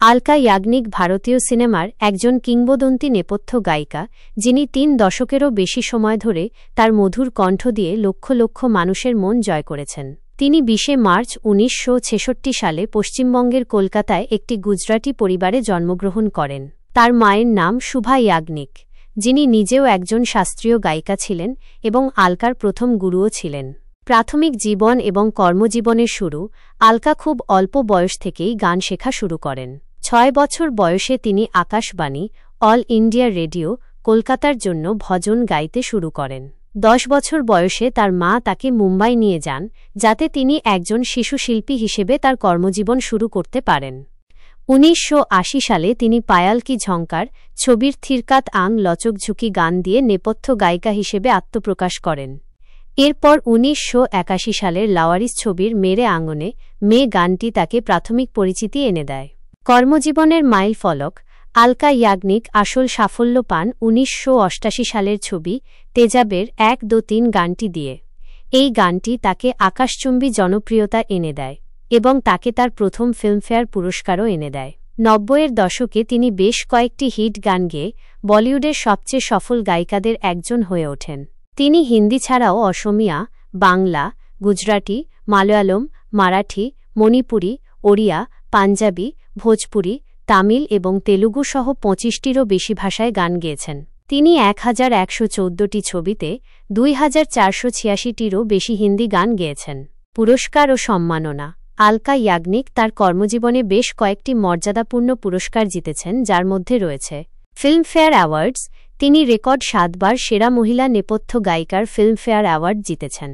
আলকা ইয়াগনিক ভারতীয় সিনেমার একজন কিংবদন্তি নেপথ্য গায়িকা, যিনি ৩ দশকেরও বেশি সময় ধরে তার মধুর কণ্ঠ দিয়ে লক্ষ লক্ষ মানুষের মন জয় করেছেন। তিনি ২০ মার্চ ১৯৬৬ সালে পশ্চিমবঙ্গের কলকাতায় একটি গুজরাটি পরিবারে জন্মগ্রহণ করেন। তার মায়ের নাম শুভা ইয়াগনিক, যিনি নিজেও একজন শাস্ত্রীয় গায়িকা ছিলেন এবং আলকার প্রথম গুরুও ছিলেন। প্রাথমিক জীবন এবং কর্মজীবনের শুরু আলকা খুব অল্প বয়স থেকেই গান শেখা শুরু করেন। ৬ বছর বয়সে তিনি আকাশবাণী, অল ইন্ডিয়া রেডিও, কলকাতার জন্য ভজন গাইতে শুরু করেন। ১০ বছর বয়সে তার মা তাকে মুম্বাই নিয়ে যান, যাতে তিনি একজন শিশু শিল্পী হিসেবে তার কর্মজীবন শুরু করতে পারেন। ১৯৮০ সালে তিনি পায়াল কি ঝঙ্কার ছবির থিরকাত আং লচক ঝুঁকি গান দিয়ে নেপথ্য গায়িকা হিসেবে আত্মপ্রকাশ করেন। এরপর ১৯৮১ সালের লাওয়ারিস ছবির মেরে আঙ্গনে মে গানটি তাকে প্রাথমিক পরিচিতি এনে দেয়। কর্মজীবনের মাইল ফলক আলকা ইয়াগনিক আসল সাফল্য পান ১৯৮৮ সালের ছবি তেজাবের ১-২-৩ গানটি দিয়ে। এই গানটি তাকে আকাশচুম্বী জনপ্রিয়তা এনে দেয় এবং তাকে তার প্রথম ফিল্মফেয়ার পুরস্কারও এনে দেয়। ৯০-এর দশকে তিনি বেশ কয়েকটি হিট গান গেয়ে বলিউডের সবচেয়ে সফল গায়িকাদের একজন হয়ে ওঠেন। তিনি হিন্দি ছাড়াও অসমীয়া, বাংলা, গুজরাটি, মালয়ালম, মারাঠি, মণিপুরি, ওড়িয়া, পাঞ্জাবি, ভোজপুরি, তামিল এবং তেলুগু সহ ২৫টিরও বেশি ভাষায় গান গেয়েছেন। তিনি ১১১৪টি ছবিতে ২৪৮৬টিরও বেশি হিন্দি গান গেয়েছেন। পুরস্কার ও সম্মাননা আলকা ইয়াগনিক তার কর্মজীবনে বেশ কয়েকটি মর্যাদাপূর্ণ পুরস্কার জিতেছেন, যার মধ্যে রয়েছে ফিল্মফেয়ার অ্যাওয়ার্ডস। তিনি রেকর্ড ৭ বার সেরা মহিলা নেপথ্য গায়িকার ফিল্মফেয়ার অ্যাওয়ার্ড জিতেছেন।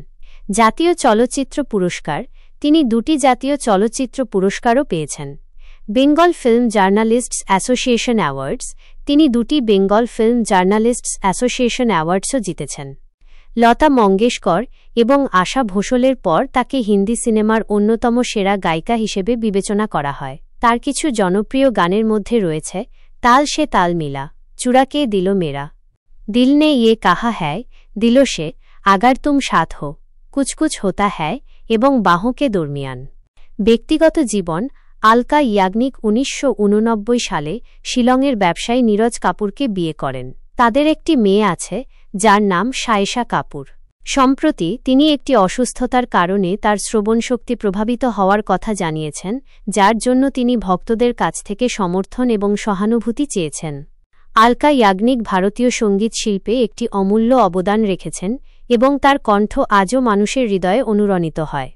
জাতীয় চলচ্চিত্র পুরস্কার তিনি ২টি জাতীয় চলচ্চিত্র পুরস্কারও পেয়েছেন। Bengal film journalists association awards তিনি ২টি বেঙ্গল ফিল্ম জার্নালিস্টস অ্যাসোসিয়েশন অ্যাওয়ার্ডসও জিতেছেন। লতা মঙ্গেশকর এবং আশা ভোঁসলের পর তাকে হিন্দি সিনেমার অন্যতম সেরা গায়িকা হিসেবে বিবেচনা করা হয়। তার কিছু জনপ্রিয় গানের মধ্যে রয়েছে তাল সে তাল মিলা, চুরা কে দিলো মেরা, দিল নে ইয়ে কাহা হ্যায়, দিলো সে, আগার তুম সাথ হো, কুছ কুছ হোতা হ্যায় এবং বাঁহোঁ কে দরমিয়ান। ব্যক্তিগত জীবন আলকা ইয়াগনিক ১৯৮৯ সালে শিলংয়ের ব্যবসায়ী নীরজ কাপুরকে বিয়ে করেন। তাদের একটি মেয়ে আছে, যার নাম সায়েশা কাপুর। সম্প্রতি তিনি একটি অসুস্থতার কারণে তার শ্রবণশক্তি প্রভাবিত হওয়ার কথা জানিয়েছেন, যার জন্য তিনি ভক্তদের কাছ থেকে সমর্থন এবং সহানুভূতি চেয়েছেন। আলকা ইয়াগনিক ভারতীয় সঙ্গীত শিল্পে একটি অমূল্য অবদান রেখেছেন এবং তার কণ্ঠ আজও মানুষের হৃদয়ে অনুরণিত হয়।